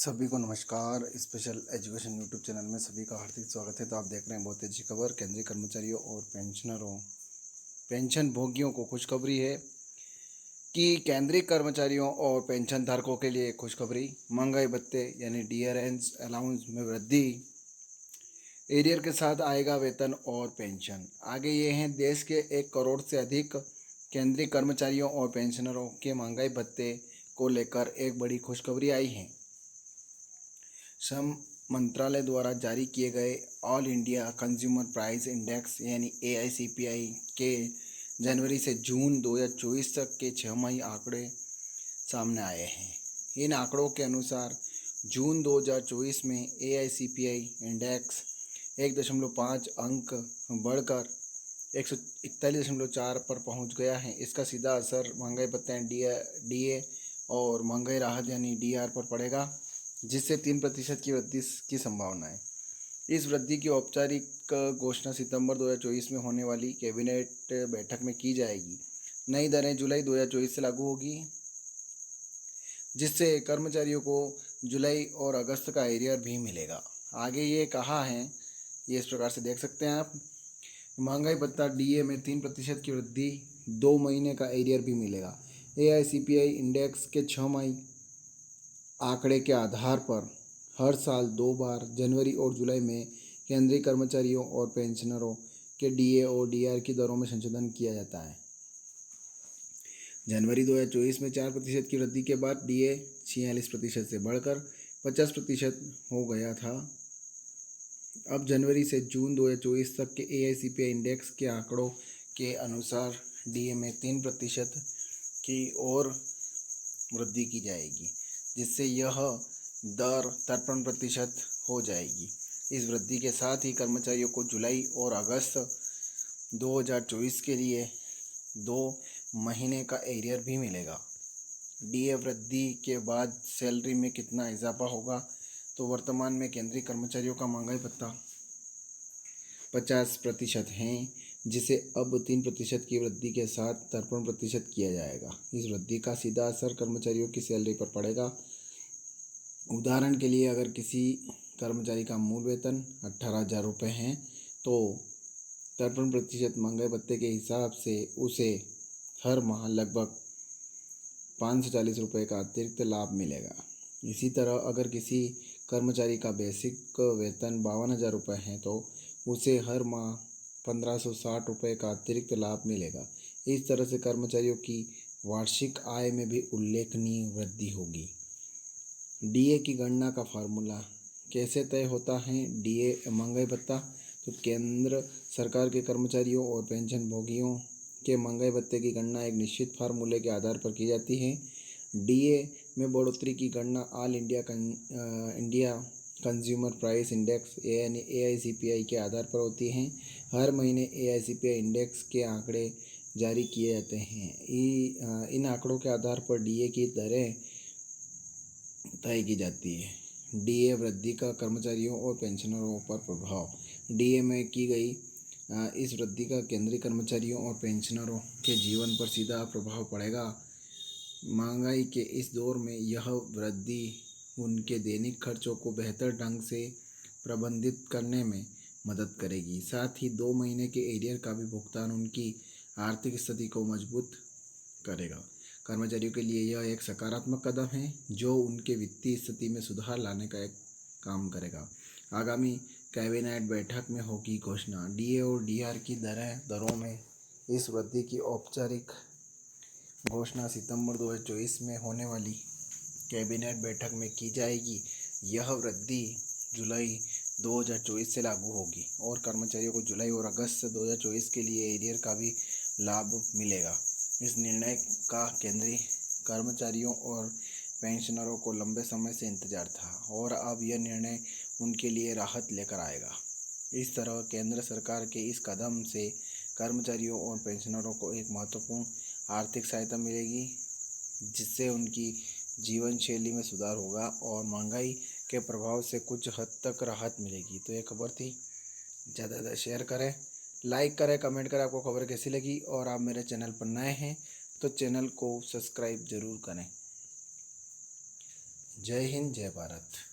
सभी को नमस्कार। स्पेशल एजुकेशन यूट्यूब चैनल में सभी का हार्दिक स्वागत है। तो आप देख रहे हैं बहुत अच्छी खबर। केंद्रीय कर्मचारियों और पेंशन भोगियों को खुशखबरी है कि केंद्रीय कर्मचारियों और पेंशन धारकों के लिए खुशखबरी। महंगाई भत्ते यानी डियरेंस अलाउंस में वृद्धि, एरियर के साथ आएगा वेतन और पेंशन। आगे ये हैं देश के 1 करोड़ से अधिक केंद्रीय कर्मचारियों और पेंशनरों के महंगाई भत्ते को लेकर एक बड़ी खुशखबरी आई है। श्रम मंत्रालय द्वारा जारी किए गए all India consumer price index यानी AICPI के जनवरी से जून 2024 तक के 6 माही आंकड़े सामने आए हैं। इन आंकड़ों के अनुसार जून 2024 में AICPI इंडेक्स 1.5 अंक बढ़कर 141.4 पर पहुंच गया है। इसका सीधा असर महंगाई भत्ते DA और महंगाई राहत यानी DR पर पड़ेगा, जिससे 3% की वृद्धि की संभावना है। इस वृद्धि की औपचारिक घोषणा सितंबर 2024 में होने वाली कैबिनेट बैठक में की जाएगी। नई दरें जुलाई 2024 से लागू होगी, जिससे कर्मचारियों को जुलाई और अगस्त का एरियर भी मिलेगा। आगे ये कहा है, ये इस प्रकार से देख सकते हैं आप। महंगाई भत्ता DA में 3% की वृद्धि, 2 महीने का एरियर भी मिलेगा। AICPI इंडेक्स के 6 माही आंकड़े के आधार पर हर साल 2 बार जनवरी और जुलाई में केंद्रीय कर्मचारियों और पेंशनरों के DA और DR की दरों में संशोधन किया जाता है। जनवरी 2024 में 4% की वृद्धि के बाद DA 46% से बढ़कर 50% हो गया था। अब जनवरी से जून 2024 तक के AICPI इंडेक्स के आंकड़ों के अनुसार DA में 3% की और वृद्धि की जाएगी, जिससे यह दर 53% हो जाएगी। इस वृद्धि के साथ ही कर्मचारियों को जुलाई और अगस्त 2024 के लिए 2 महीने का एरियर भी मिलेगा। DA वृद्धि के बाद सैलरी में कितना इजाफा होगा? तो वर्तमान में केंद्रीय कर्मचारियों का महंगाई भत्ता 50% है, जिसे अब 3% की वृद्धि के साथ 53% किया जाएगा। इस वृद्धि का सीधा असर कर्मचारियों की सैलरी पर पड़ेगा। उदाहरण के लिए, अगर किसी कर्मचारी का मूल वेतन 18,000 रुपये है तो 53% महंगाई भत्ते के हिसाब से उसे हर माह लगभग 540 रुपये का अतिरिक्त लाभ मिलेगा। इसी तरह अगर किसी कर्मचारी का बेसिक वेतन 52,000 रुपये है तो उसे हर माह 1,560 रुपये का अतिरिक्त लाभ मिलेगा। इस तरह से कर्मचारियों की वार्षिक आय में भी उल्लेखनीय वृद्धि होगी। DA की गणना का फार्मूला कैसे तय होता है? DA महंगाई भत्ता तो केंद्र सरकार के कर्मचारियों और पेंशन भोगियों के महंगाई भत्ते की गणना एक निश्चित फार्मूले के आधार पर की जाती है। DA में बढ़ोतरी की गणना all India consumer price index यानी AICPI के आधार पर होती है। हर महीने AICPI इंडेक्स के आंकड़े जारी किए जाते हैं। इन आंकड़ों के आधार पर DA की दरें तय की जाती है। DA वृद्धि का कर्मचारियों और पेंशनरों पर प्रभाव। DA में की गई इस वृद्धि का केंद्रीय कर्मचारियों और पेंशनरों के जीवन पर सीधा प्रभाव पड़ेगा। महंगाई के इस दौर में यह वृद्धि उनके दैनिक खर्चों को बेहतर ढंग से प्रबंधित करने में मदद करेगी। साथ ही 2 महीने के एरियर का भी भुगतान उनकी आर्थिक स्थिति को मजबूत करेगा। कर्मचारियों के लिए यह एक सकारात्मक कदम है जो उनके वित्तीय स्थिति में सुधार लाने का एक काम करेगा। आगामी कैबिनेट बैठक में होगी घोषणा। DA और DR की दरों में इस वृद्धि की औपचारिक घोषणा सितंबर 2024 में होने वाली कैबिनेट बैठक में की जाएगी। यह वृद्धि जुलाई 2024 से लागू होगी और कर्मचारियों को जुलाई और अगस्त 2024 के लिए एरियर का भी लाभ मिलेगा। इस निर्णय का केंद्रीय कर्मचारियों और पेंशनरों को लंबे समय से इंतजार था और अब यह निर्णय उनके लिए राहत लेकर आएगा। इस तरह केंद्र सरकार के इस कदम से कर्मचारियों और पेंशनरों को एक महत्वपूर्ण आर्थिक सहायता मिलेगी, जिससे उनकी जीवन शैली में सुधार होगा और महंगाई के प्रभाव से कुछ हद तक राहत मिलेगी। तो ये खबर थी। ज़्यादा से ज़्यादा शेयर करें, लाइक करें, कमेंट करें आपको खबर कैसी लगी। और आप मेरे चैनल पर नए हैं तो चैनल को सब्सक्राइब ज़रूर करें। जय हिंद, जय भारत।